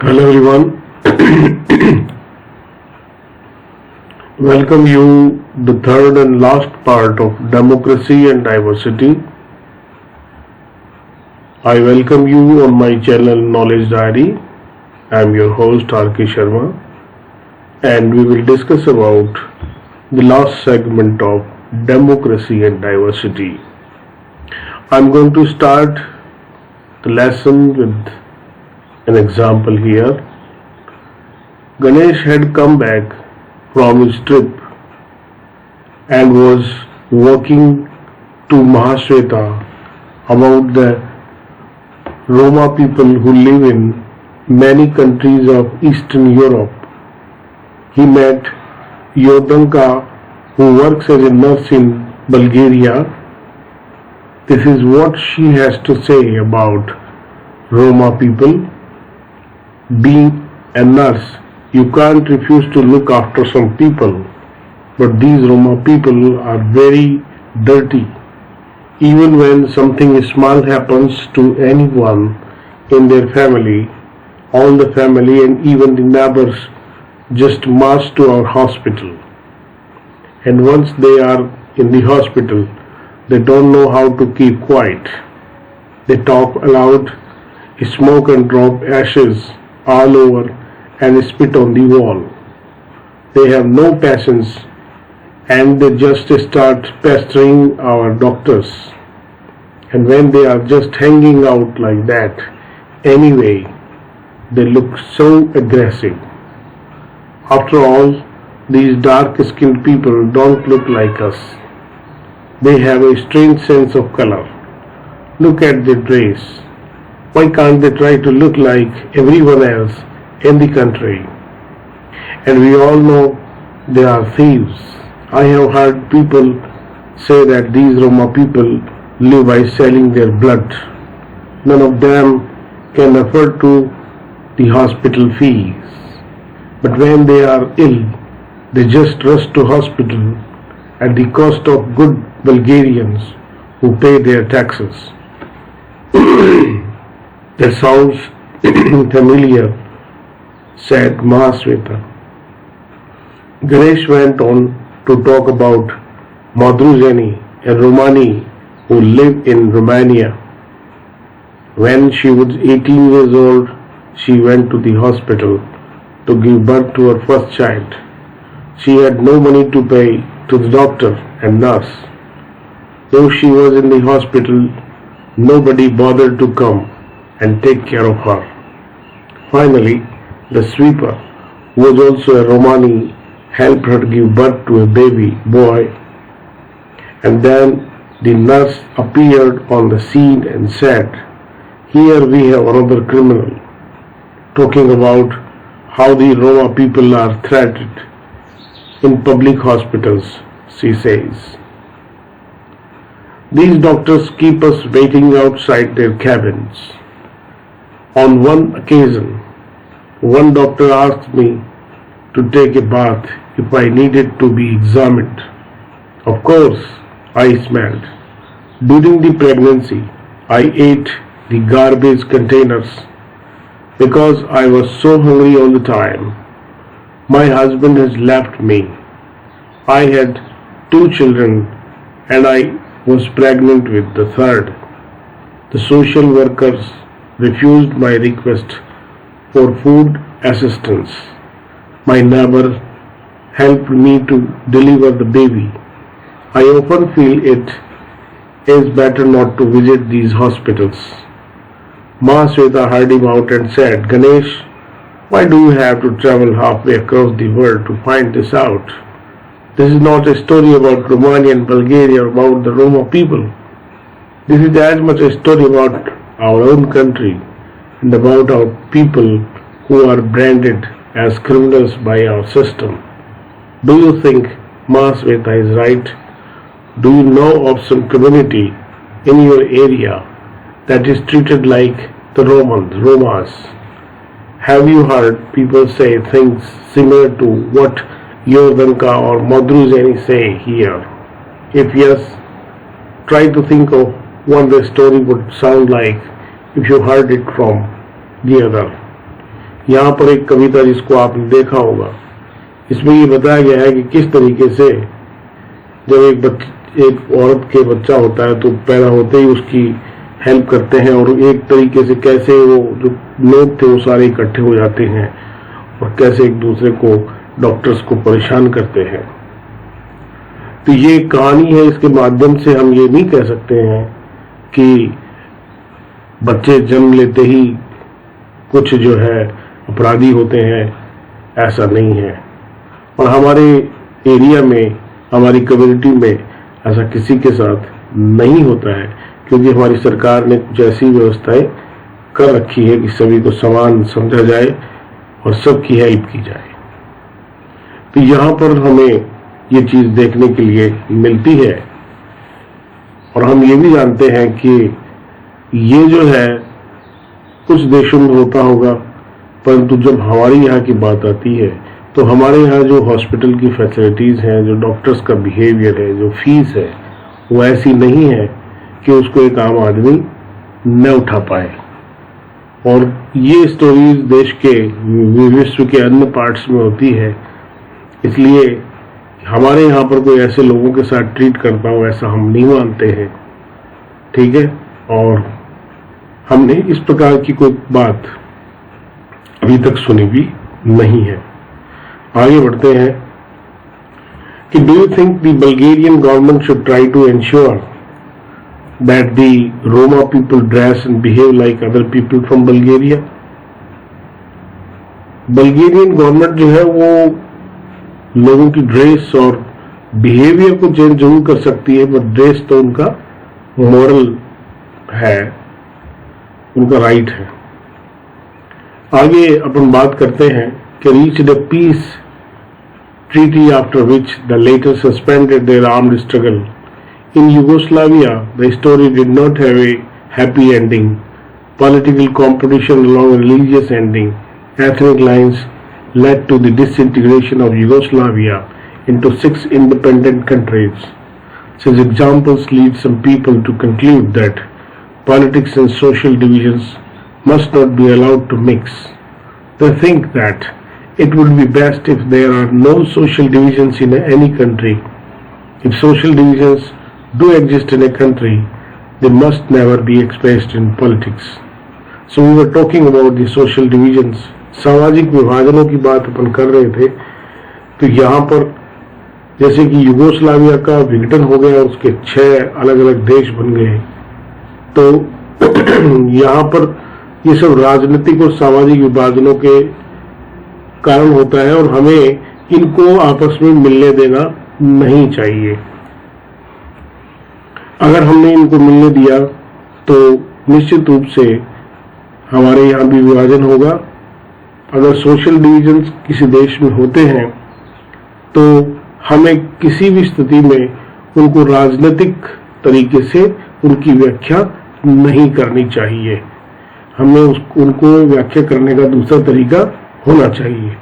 Hello everyone, welcome you the third and last part of democracy and diversity. I welcome you on my channel Knowledge Diary. I am your host R.K. Sharma and we will discuss about the last segment of democracy and diversity. I am going to start the lesson with an example here. Ganesh had come back from his trip and was walking to Mahashweta about the Roma people who live in many countries of Eastern Europe. He met Yordanka, who works as a nurse in Bulgaria. This is what she has to say about Roma people. Being a nurse, you can't refuse to look after some people, but these Roma people are very dirty. Even when something small happens to anyone in their family, all the family and even the neighbors just march to our hospital. And once they are in the hospital, they don't know how to keep quiet. They talk aloud, smoke and drop ashes all over and spit on the wall. They have no patience and they just start pestering our doctors. And when they are just hanging out like that, anyway, they look so aggressive. After all, these dark-skinned people don't look like us. They have a strange sense of color. Look at their dress. Why can't they try to look like everyone else in the country? And we all know they are thieves. I have heard people say that these Roma people live by selling their blood. None of them can afford to the hospital fees. But when they are ill, they just rush to hospital at the cost of good Bulgarians who pay their taxes. That sounds familiar, said Mahashweta. Ganesh went on to talk about Madhruzeni, a Romani who lived in Romania. When she was 18 years old, she went to the hospital to give birth to her first child. She had no money to pay to the doctor and nurse. Though she was in the hospital, nobody bothered to come and take care of her. Finally, the sweeper, who was also a Romani, helped her give birth to a baby boy. And then the nurse appeared on the scene and said, "Here we have another criminal," talking about how the Roma people are threatened in public hospitals, she says. These doctors keep us waiting outside their cabins. On one occasion, one doctor asked me to take a bath if I needed to be examined. Of course, I smelled. During the pregnancy, I ate the garbage containers because I was so hungry all the time. My husband has left me. I had 2 children and I was pregnant with the third. The social workers refused my request for food assistance. My neighbor helped me to deliver the baby. I often feel it is better not to visit these hospitals. Mahashweta heard him out and said, "Ganesh, why do you have to travel halfway across the world to find this out? This is not a story about Romania and Bulgaria or about the Roma people. This is as much a story about our own country and about our people who are branded as criminals by our system." Do you think Mahashweta is right? Do you know of some community in your area that is treated like the Romas? Have you heard people say things similar to what Yordanka or Madhruzeni say here? If yes, try to think of what the story would sound like if you heard it from the other. यहाँ पर एक कविता जिसको आपने देखा होगा, इसमें ये बताया गया है कि किस तरीके से जब एक औरत के बच्चा होता है तो पैदा होते ही उसकी हेल्प करते हैं, और एक तरीके से कैसे वो जो लोग थे वो सारे इकट्ठे हो जाते हैं और कैसे एक दूसरे को, डॉक्टर्स को परेशान करते हैं। तो ये कहानी है, इसके माध्यम से हम ये नहीं कह सकते हैं कि बच्चे जन्म लेते ही कुछ जो है अपराधी होते हैं, ऐसा नहीं है। और हमारे एरिया में, हमारी कम्युनिटी में ऐसा किसी के साथ नहीं होता है, क्योंकि हमारी सरकार ने कुछ ऐसी व्यवस्थाएं कर रखी है कि सभी को समान समझा जाए और सबकी हेल्प की जाए। तो यहाँ पर हमें ये चीज देखने के लिए मिलती है, और हम ये भी जानते हैं कि ये जो है कुछ देशों में होता होगा, परंतु जब हमारे यहाँ की बात आती है तो हमारे यहाँ जो हॉस्पिटल की फैसिलिटीज हैं, जो डॉक्टर्स का बिहेवियर है, जो फीस है, वो ऐसी नहीं है कि उसको एक आम आदमी न उठा पाए। और ये स्टोरीज देश के, विश्व के अन्य पार्ट्स में होती है, इसलिए हमारे यहाँ पर कोई ऐसे लोगों के साथ ट्रीट करता हो ऐसा हम नहीं मानते हैं, ठीक है। और हमने इस प्रकार की कोई बात अभी तक सुनी भी नहीं है। आगे बढ़ते हैं कि do you think the Bulgarian government should try to ensure that the Roma people dress and behave like other people from Bulgaria? Bulgarian government जो है वो लोगों की ड्रेस और बिहेवियर को चेंज जरूर कर सकती है, बट ड्रेस तो उनका मॉरल है, उनका राइट है। आगे अपन बात करते हैं कि reached a peace treaty after which the latter suspended their armed struggle in Yugoslavia. The story did not have a happy ending. Political competition along religious ending, ethnic lines led to the disintegration of Yugoslavia into 6 independent countries. Such examples lead some people to conclude that politics and social divisions must not be allowed to mix. They think that it would be best if there are no social divisions in any country. If social divisions do exist in a country, they must never be expressed in politics. So we were talking about the social divisions. सामाजिक विभाजनों की बात अपन कर रहे थे। तो यहाँ पर जैसे कि यूगोस्लाविया का विघटन हो गया, उसके 6 अलग अलग देश बन गए, तो यहाँ पर ये सब राजनीतिक और सामाजिक विभाजनों के कारण होता है, और हमें इनको आपस में मिलने देना नहीं चाहिए। अगर हमने इनको मिलने दिया तो निश्चित रूप से हमारे यहाँ भी विभाजन होगा। अगर सोशल डिविजन्स किसी देश में होते हैं तो हमें किसी भी स्थिति में उनको राजनीतिक तरीके से उनकी व्याख्या नहीं करनी चाहिए। हमें उनको व्याख्या करने का दूसरा तरीका होना चाहिए।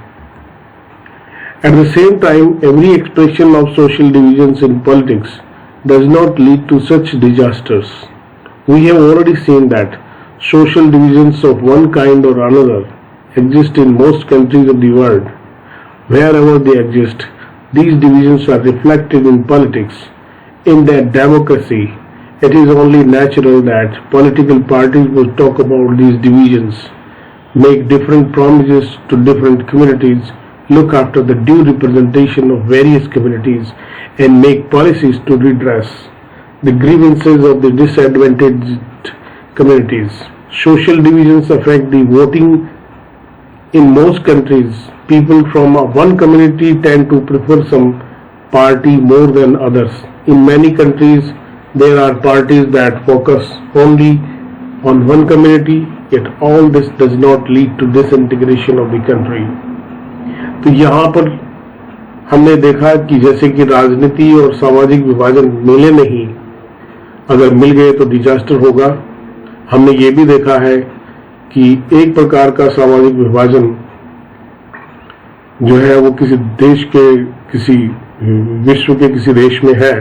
At the same time, every expression of social divisions in politics does not lead to such disasters. We have already seen that social divisions of one kind or another exist in most countries of the world. Wherever they exist, these divisions are reflected in politics. In that democracy, it is only natural that political parties will talk about these divisions, make different promises to different communities, look after the due representation of various communities, and make policies to redress the grievances of the disadvantaged communities. Social divisions affect the voting in most countries. People from one community tend to prefer some party more than others. In many countries, there are parties that focus only on one community, yet all this does not lead to disintegration of the country. तो यहाँ पर हमने देखा कि जैसे कि राजनीति और सामाजिक विभाजन मिले नहीं, अगर मिल गए तो डिजास्टर होगा। हमने ये भी देखा है कि एक प्रकार का सामाजिक विभाजन जो है वो किसी देश के, किसी विश्व के किसी देश में है,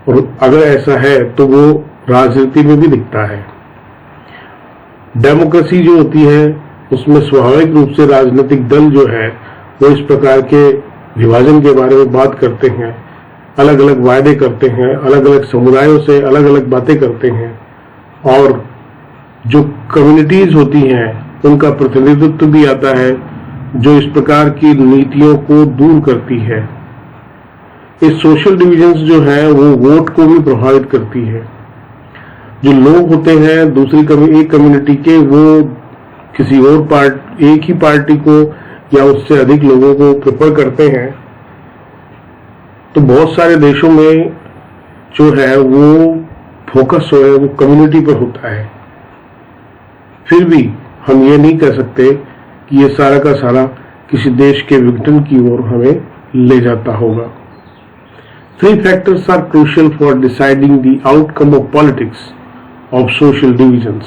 और अगर ऐसा है तो वो राजनीति में भी दिखता है। डेमोक्रेसी जो होती है उसमें स्वाभाविक रूप से राजनीतिक दल जो है वो इस प्रकार के विभाजन के बारे में बात करते हैं, अलग अलग वायदे करते हैं, अलग अलग समुदायों से अलग अलग बातें करते हैं, और जो कम्युनिटीज होती हैं उनका प्रतिनिधित्व भी आता है जो इस प्रकार की नीतियों को दूर करती है। इस सोशल डिविजन्स जो है वो वोट को भी प्रभावित करती है। जो लोग होते हैं एक कम्युनिटी के, वो किसी और एक ही पार्टी को या उससे अधिक लोगों को प्रेफर करते हैं। तो बहुत सारे देशों में जो है वो फोकस जो है वो कम्युनिटी पर होता है। फिर भी हम ये नहीं कह सकते कि ये सारा का सारा किसी देश के विघटन की ओर हमें ले जाता होगा। 3 factors are crucial for deciding the outcome of politics of social divisions.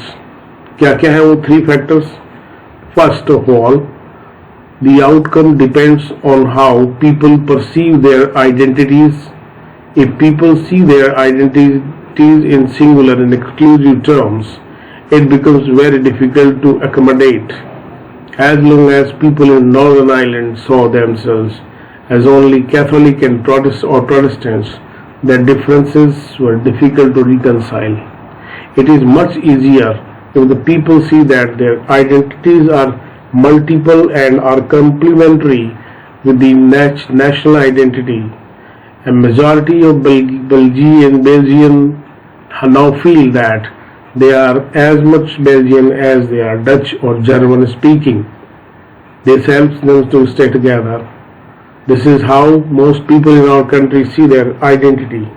क्या क्या है वो 3 factors? First of all, the outcome depends on how people perceive their identities. If people see their identities in singular and exclusive terms, it becomes very difficult to accommodate. As long as people in Northern Ireland saw themselves as only Catholic and Protestants, their differences were difficult to reconcile. It is much easier if the people see that their identities are multiple and are complementary with the national identity. A majority of Belgians now feel that they are as much Belgian as they are Dutch or German speaking. This helps them to stay together. This is how most people in our country see their identity.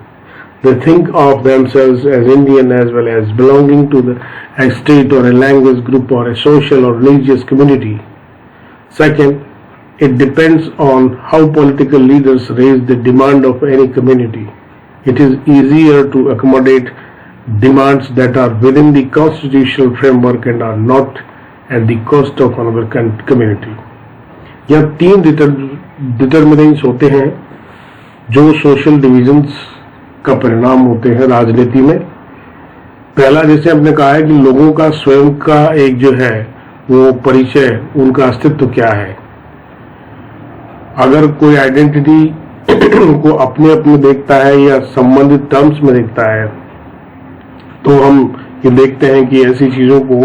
They think of themselves as Indian as well as belonging to a state or a language group or a social or religious community. Second, it depends on how political leaders raise the demand of any community. It is easier to accommodate demands that are within the constitutional framework and are not at the cost of another community. यह 3 determinants होते हैं जो social divisions का परिणाम होते हैं राजनीति में। पहला, जैसे हमने कहा है कि लोगों का स्वयं का एक जो है वो परिचय, उनका अस्तित्व क्या है। अगर कोई आइडेंटिटी को अपने अपने देखता है या संबंधित टर्म्स में देखता है तो हम ये देखते हैं कि ऐसी चीजों को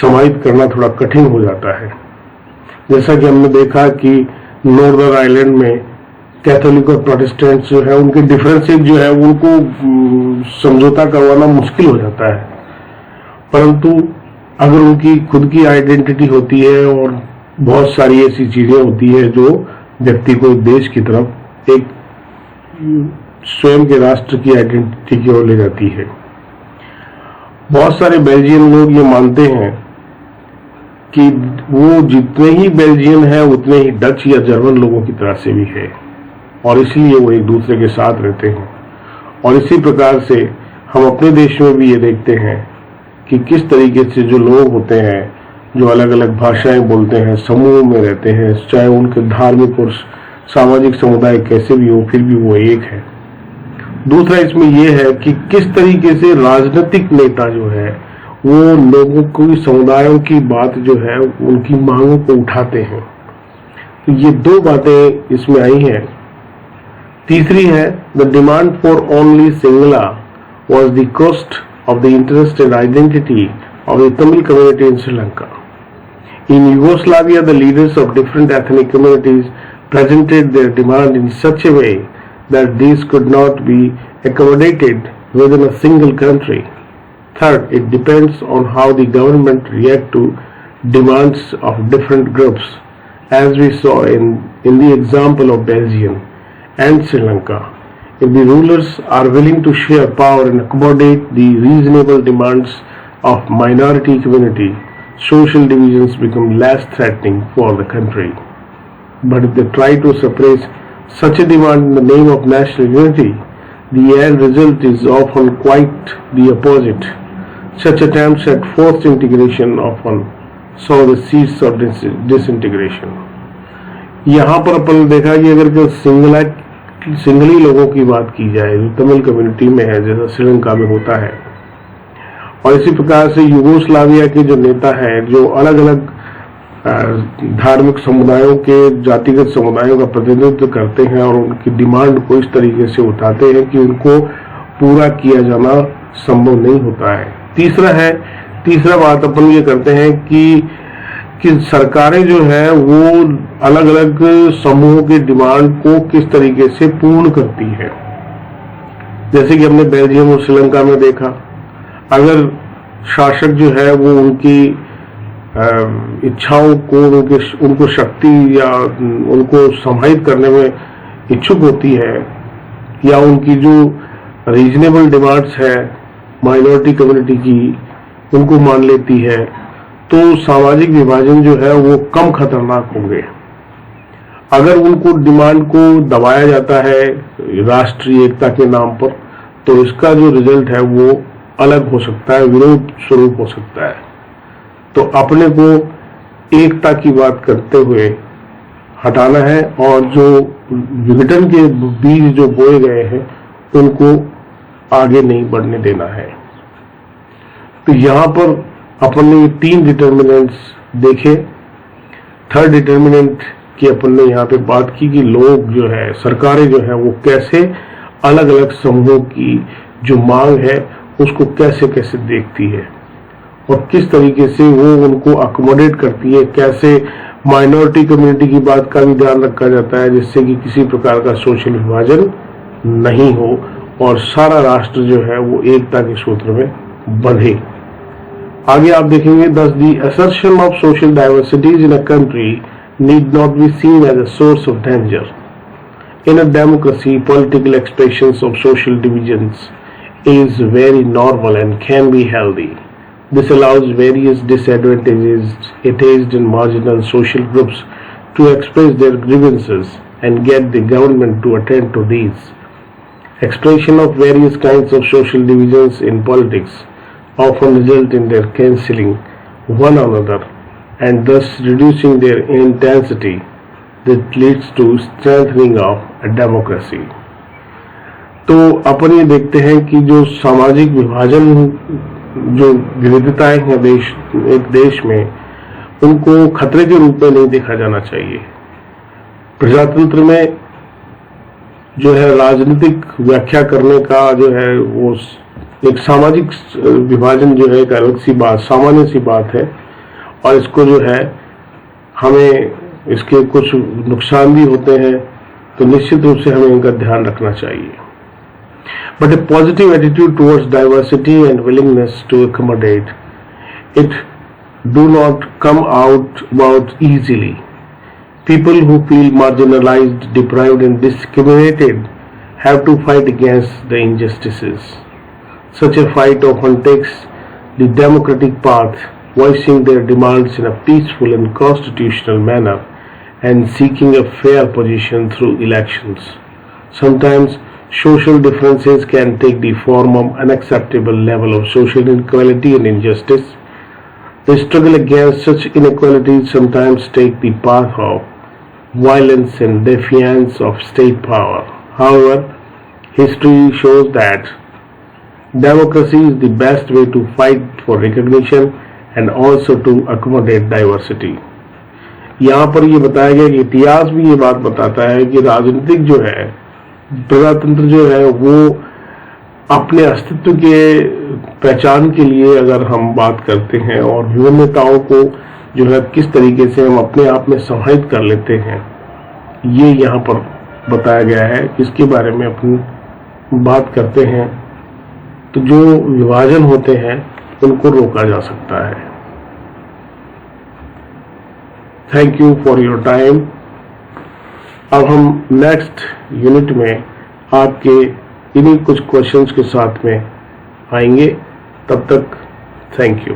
समाहित करना थोड़ा कठिन हो जाता है। जैसा कि हमने देखा कि नॉर्दर्न आइलैंड में कैथोलिक और प्रोटेस्टेंट्स जो है उनके डिफरेंसेस जो है उनको समझौता करवाना मुश्किल हो जाता है, परंतु अगर उनकी खुद की आइडेंटिटी होती है और बहुत सारी ऐसी चीजें होती है जो व्यक्ति को देश की तरफ एक स्वयं के राष्ट्र की आइडेंटिटी की ओर ले जाती है। बहुत सारे बेल्जियन लोग ये मानते हैं कि वो जितने ही बेल्जियन है उतने ही डच या जर्मन लोगों की तरह से भी है और इसलिए वो एक दूसरे के साथ रहते हैं। और इसी प्रकार से हम अपने देश में भी ये देखते हैं कि किस तरीके से जो लोग होते हैं जो अलग अलग भाषाएं बोलते हैं, समूह में रहते हैं, चाहे उनके धार्मिक और सामाजिक समुदाय कैसे भी हो, फिर भी वो एक है। दूसरा इसमें यह है कि किस तरीके से राजनीतिक नेता जो है वो लोगों को, समुदायों की बात जो है उनकी मांगों को उठाते हैं। तो ये 2 बातें इसमें आई हैं। तीसरी है, the demand for only Singla was the cost of the interest and identity of the Tamil community in Sri Lanka. In Yugoslavia, the leaders of different ethnic communities presented their demand in such a way that these could not be accommodated within a single country. Third, it depends on how the government react to demands of different groups, as we saw in the example of Belgium and Sri Lanka. If the rulers are willing to share power and accommodate the reasonable demands of minority community, social divisions become less threatening for the country. But if they try to suppress such a demand in the name of national unity, the end result is often quite the opposite. Such attempts at forced integration often sow the seeds of disintegration. यहाँ पर अपन देखा कि अगर singly लोगों की बात की जाए जो तमिल कम्युनिटी में है, जैसा श्रीलंका में होता है, और इसी प्रकार से यूगोस्लाविया के जो नेता है जो अलग अलग धार्मिक समुदायों के, जातिगत समुदायों का प्रतिनिधित्व करते हैं और उनकी डिमांड को इस तरीके से उठाते हैं कि उनको पूरा किया जाना संभव नहीं होता है। तीसरा बात अपन ये करते हैं कि सरकारें जो है वो अलग अलग समूहों की डिमांड को किस तरीके से पूर्ण करती है। जैसे कि हमने बेल्जियम और श्रीलंका में देखा, अगर शासक जो है वो उनकी इच्छाओं को, उनको शक्ति या उनको समाहित करने में इच्छुक होती है, या उनकी जो रीजनेबल डिमांड्स है माइनॉरिटी कम्युनिटी की उनको मान लेती है, तो सामाजिक विभाजन जो है वो कम खतरनाक होंगे। अगर उनको डिमांड को दबाया जाता है राष्ट्रीय एकता के नाम पर, तो इसका जो रिजल्ट है वो अलग हो सकता है, विरोध स्वरूप हो सकता है। तो अपने को एकता की बात करते हुए हटाना है और जो विघटन के बीज जो बोए गए हैं उनको आगे नहीं बढ़ने देना है। तो यहाँ पर अपन ने 3 डिटर्मिनेंट्स देखे। थर्ड डिटर्मिनेंट की अपन ने यहाँ पे बात की कि लोग जो है, सरकारें जो है वो कैसे अलग अलग समूहों की जो मांग है उसको कैसे कैसे देखती है और किस तरीके से वो उनको अकोमोडेट करती है, कैसे माइनॉरिटी कम्युनिटी की बात का भी ध्यान रखा जाता है जिससे कि किसी प्रकार का सोशल विभाजन नहीं हो और सारा राष्ट्र जो है वो एकता के सूत्र में बंधे। आगे आप देखेंगे, thus the assertion of social diversities in a country need not be seen as a source of danger. In a democracy, political expressions of social divisions is very normal and can be healthy. This allows various disadvantaged and marginal social groups to express their grievances and get the government to attend to these. Expression of various kinds of social divisions in politics often result in their cancelling one another and thus reducing their intensity that leads to strengthening of a democracy. तो अपन ये देखते हैं कि जो सामाजिक विभाजन, जो विविधताएं हैं एक देश में, उनको खतरे के रूप में नहीं देखा जाना चाहिए। प्रजातंत्र में जो है राजनीतिक व्याख्या करने का जो है वो एक सामाजिक विभाजन जो है एक अलग सी बात, सामान्य सी बात है और इसको जो है हमें इसके कुछ नुकसान भी होते हैं, तो निश्चित रूप से हमें इनका ध्यान रखना चाहिए। But a positive attitude towards diversity and willingness to accommodate it do not come about easily. People who feel marginalized, deprived and discriminated have to fight against the injustices. Such a fight often takes the democratic path, voicing their demands in a peaceful and constitutional manner and seeking a fair position through elections. Sometimes social differences can take the form of unacceptable level of social inequality and injustice. The struggle against such inequalities sometimes take the path of violence and defiance of state power. However, history shows that democracy is the best way to fight for recognition and also to accommodate diversity. यहाँ पर ये बताया गया कि इतिहास भी ये बात बताता है कि राजनीतिक जो है, प्रजातंत्र जो है वो अपने अस्तित्व के पहचान के लिए अगर हम बात करते हैं और विभिन्नताओं को जो है किस तरीके से हम अपने आप में समाहित कर लेते हैं, ये यहाँ पर बताया गया है। इसके बारे में अपन बात करते हैं तो जो विभाजन होते हैं उनको रोका जा सकता है। Thank you for your time. अब हम नेक्स्ट यूनिट में आपके इन्हीं कुछ क्वेश्चंस के साथ में आएंगे। तब तक थैंक यू।